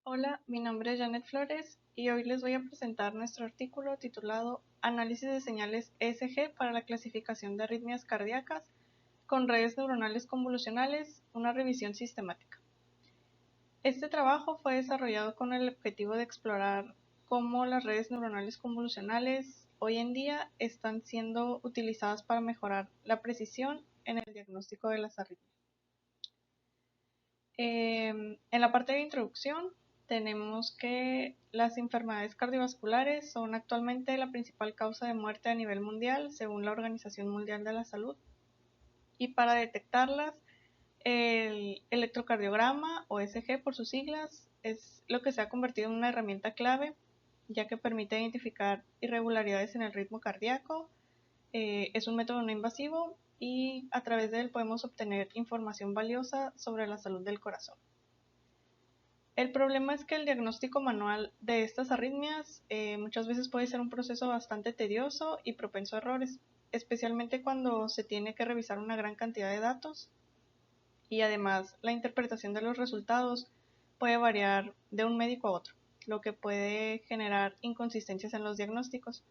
Hola, mi nombre es Janet Flores y hoy les voy a presentar nuestro artículo titulado Análisis de señales ESG para la clasificación de arritmias cardíacas con redes neuronales convolucionales, una revisión sistemática. Este trabajo fue desarrollado con el objetivo de explorar cómo las redes neuronales convolucionales hoy en día están siendo utilizadas para mejorar la precisión en el diagnóstico de las arritmias. En la parte de introducción tenemos que las enfermedades cardiovasculares son actualmente la principal causa de muerte a nivel mundial según la Organización Mundial de la Salud, y para detectarlas el electrocardiograma o ECG por sus siglas es lo que se ha convertido en una herramienta clave, ya que permite identificar irregularidades en el ritmo cardíaco. Es un método no invasivo y a través de él podemos obtener información valiosa sobre la salud del corazón. El problema es que el diagnóstico manual de estas arritmias muchas veces puede ser un proceso bastante tedioso y propenso a errores, especialmente cuando se tiene que revisar una gran cantidad de datos, y además la interpretación de los resultados puede variar de un médico a otro, lo que puede generar inconsistencias en los diagnósticos.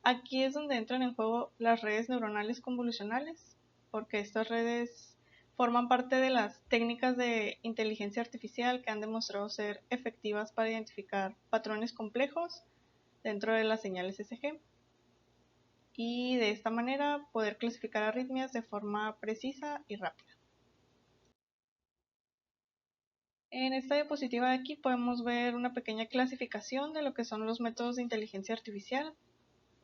Aquí es donde entran en juego las redes neuronales convolucionales, porque estas redes forman parte de las técnicas de inteligencia artificial que han demostrado ser efectivas para identificar patrones complejos dentro de las señales ECG y de esta manera poder clasificar arritmias de forma precisa y rápida. En esta diapositiva de aquí podemos ver una pequeña clasificación de lo que son los métodos de inteligencia artificial.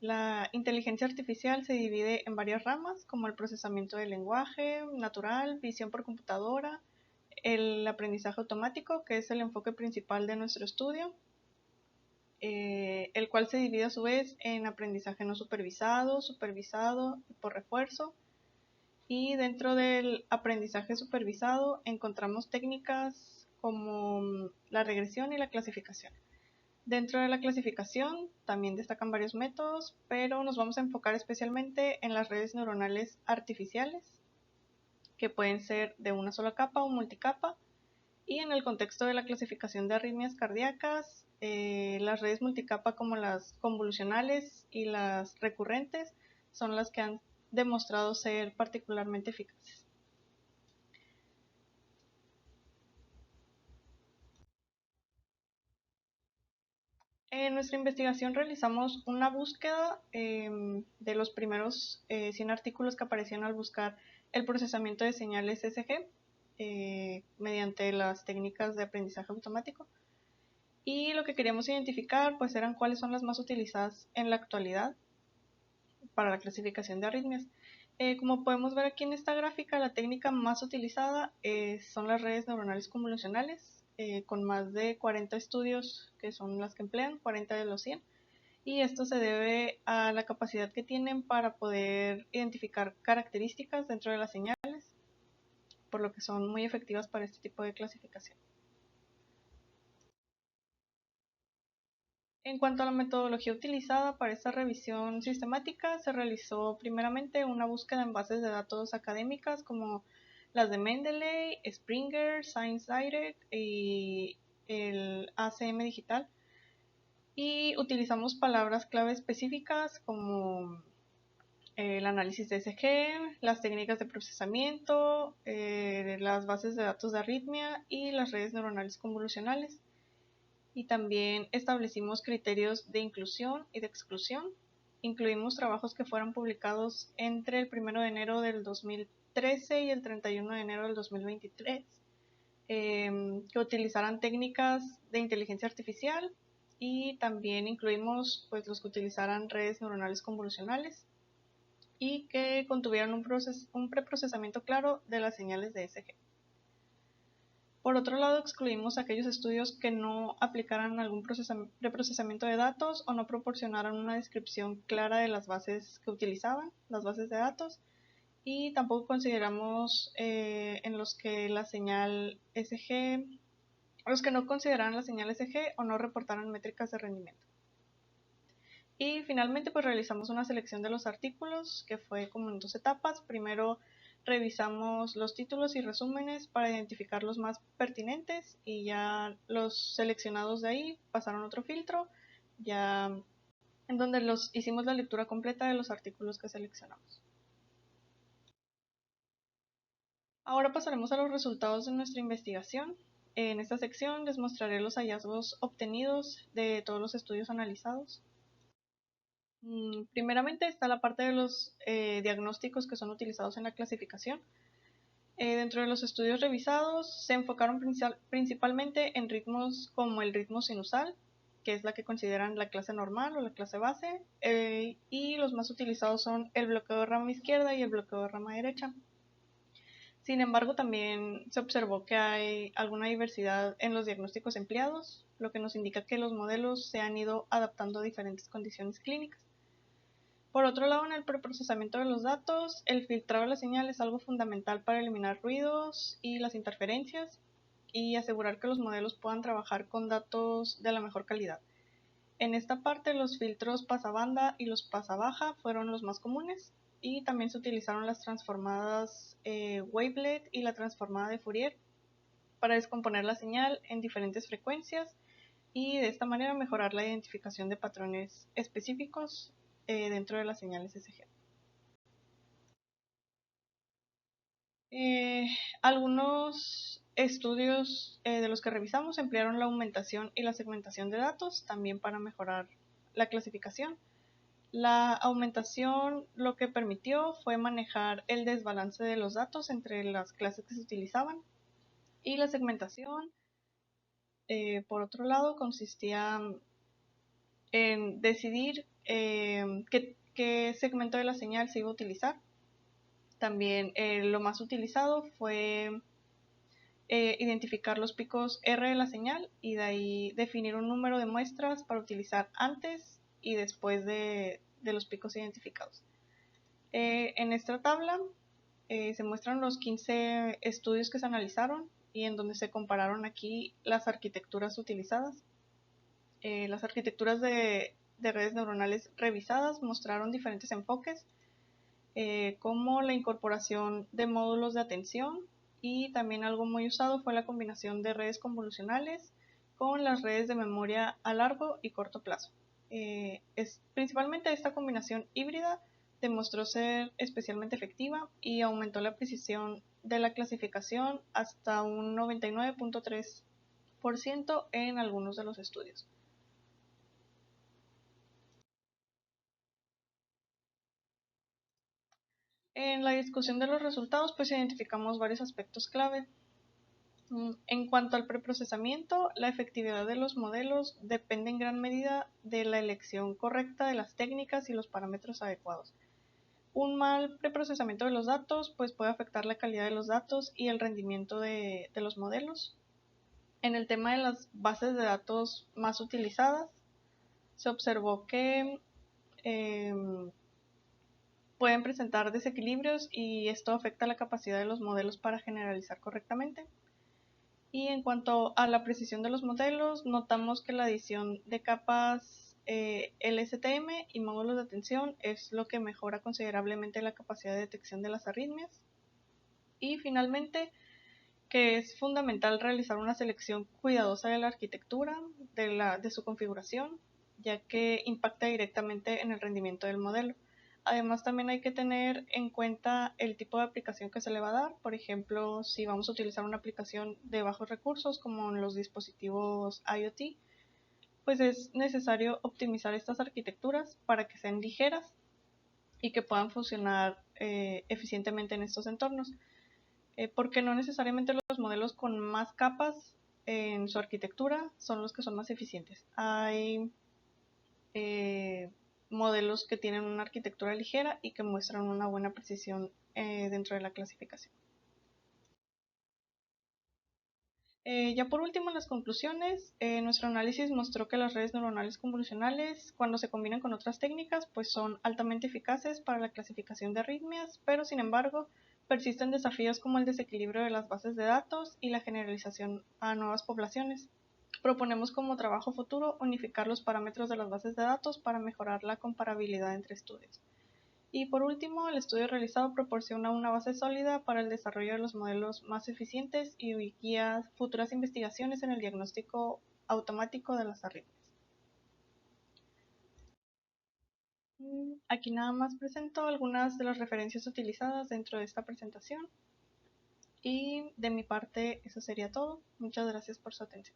La inteligencia artificial se divide en varias ramas, como el procesamiento del lenguaje natural, visión por computadora, el aprendizaje automático, que es el enfoque principal de nuestro estudio, el cual se divide a su vez en aprendizaje no supervisado, supervisado y por refuerzo. Y dentro del aprendizaje supervisado encontramos técnicas como la regresión y la clasificación. Dentro de la clasificación también destacan varios métodos, pero nos vamos a enfocar especialmente en las redes neuronales artificiales, que pueden ser de una sola capa o multicapa, y en el contexto de la clasificación de arritmias cardíacas, las redes multicapa como las convolucionales y las recurrentes son las que han demostrado ser particularmente eficaces. En nuestra investigación realizamos una búsqueda de los primeros 100 artículos que aparecían al buscar el procesamiento de señales ECG mediante las técnicas de aprendizaje automático, y lo que queríamos identificar pues eran cuáles son las más utilizadas en la actualidad para la clasificación de arritmias. Como podemos ver aquí en esta gráfica, la técnica más utilizada son las redes neuronales convolucionales, con más de 40 estudios que son las que emplean, 40 de los 100. Y esto se debe a la capacidad que tienen para poder identificar características dentro de las señales, por lo que son muy efectivas para este tipo de clasificación. En cuanto a la metodología utilizada para esta revisión sistemática, se realizó primeramente una búsqueda en bases de datos académicas como las de Mendeley, Springer, Science Direct y el ACM Digital, y utilizamos palabras clave específicas como el análisis de ECG, las técnicas de procesamiento, las bases de datos de arritmia y las redes neuronales convolucionales. Y también establecimos criterios de inclusión y de exclusión. Incluimos trabajos que fueron publicados entre el 1 de enero del 2013 y el 31 de enero del 2023, que utilizaran técnicas de inteligencia artificial, y también incluimos pues, los que utilizaran redes neuronales convolucionales y que contuvieran un preprocesamiento claro de las señales de ECG. Por otro lado, excluimos aquellos estudios que no aplicaran algún preprocesamiento de datos o no proporcionaran una descripción clara de las bases que utilizaban, las bases de datos, y tampoco consideramos en los que la señal SG, los que no consideraran la señal SG o no reportaran métricas de rendimiento. Y finalmente pues realizamos una selección de los artículos que fue como en dos etapas. Primero revisamos los títulos y resúmenes para identificar los más pertinentes y ya los seleccionados de ahí pasaron a otro filtro, ya en donde los hicimos la lectura completa de los artículos que seleccionamos. Ahora pasaremos a los resultados de nuestra investigación. En esta sección les mostraré los hallazgos obtenidos de todos los estudios analizados. Primeramente está la parte de los diagnósticos que son utilizados en la clasificación. Dentro de los estudios revisados se enfocaron principalmente en ritmos como el ritmo sinusal, que es la que consideran la clase normal o la clase base, y los más utilizados son el bloqueo de rama izquierda y el bloqueo de rama derecha. Sin embargo, también se observó que hay alguna diversidad en los diagnósticos empleados, lo que nos indica que los modelos se han ido adaptando a diferentes condiciones clínicas. Por otro lado, en el preprocesamiento de los datos, el filtrado de la señal es algo fundamental para eliminar ruidos y las interferencias y asegurar que los modelos puedan trabajar con datos de la mejor calidad. En esta parte, los filtros pasabanda y los pasabaja fueron los más comunes y también se utilizaron las transformadas wavelet y la transformada de Fourier para descomponer la señal en diferentes frecuencias y de esta manera mejorar la identificación de patrones específicos dentro de las señales SG. Algunos estudios de los que revisamos emplearon la aumentación y la segmentación de datos también para mejorar la clasificación. La aumentación lo que permitió fue manejar el desbalance de los datos entre las clases que se utilizaban y la segmentación, por otro lado, consistía en decidir qué segmento de la señal se iba a utilizar. También lo más utilizado fue identificar los picos R de la señal y de ahí definir un número de muestras para utilizar antes y después de los picos identificados. En esta tabla se muestran los 15 estudios que se analizaron y en donde se compararon aquí las arquitecturas utilizadas. Las arquitecturas de redes neuronales revisadas mostraron diferentes enfoques, como la incorporación de módulos de atención, y también algo muy usado fue la combinación de redes convolucionales con las redes de memoria a largo y corto plazo. Principalmente esta combinación híbrida demostró ser especialmente efectiva y aumentó la precisión de la clasificación hasta un 99.3% en algunos de los estudios. En la discusión de los resultados, pues identificamos varios aspectos clave. En cuanto al preprocesamiento, la efectividad de los modelos depende en gran medida de la elección correcta de las técnicas y los parámetros adecuados. Un mal preprocesamiento de los datos pues puede afectar la calidad de los datos y el rendimiento de los modelos. En el tema de las bases de datos más utilizadas, se observó que pueden presentar desequilibrios y esto afecta la capacidad de los modelos para generalizar correctamente. Y en cuanto a la precisión de los modelos, notamos que la adición de capas LSTM y módulos de atención es lo que mejora considerablemente la capacidad de detección de las arritmias. Y finalmente, que es fundamental realizar una selección cuidadosa de la arquitectura, de su configuración, ya que impacta directamente en el rendimiento del modelo. Además, también hay que tener en cuenta el tipo de aplicación que se le va a dar. Por ejemplo, si vamos a utilizar una aplicación de bajos recursos como en los dispositivos IoT, pues es necesario optimizar estas arquitecturas para que sean ligeras y que puedan funcionar eficientemente en estos entornos. Porque no necesariamente los modelos con más capas en su arquitectura son los que son más eficientes. Hay modelos que tienen una arquitectura ligera y que muestran una buena precisión dentro de la clasificación. Ya por último, en las conclusiones, nuestro análisis mostró que las redes neuronales convolucionales, cuando se combinan con otras técnicas, pues son altamente eficaces para la clasificación de arritmias, pero sin embargo, persisten desafíos como el desequilibrio de las bases de datos y la generalización a nuevas poblaciones. Proponemos como trabajo futuro unificar los parámetros de las bases de datos para mejorar la comparabilidad entre estudios. Y por último, el estudio realizado proporciona una base sólida para el desarrollo de los modelos más eficientes y guía futuras investigaciones en el diagnóstico automático de las arritmias. Aquí nada más presento algunas de las referencias utilizadas dentro de esta presentación. Y de mi parte eso sería todo. Muchas gracias por su atención.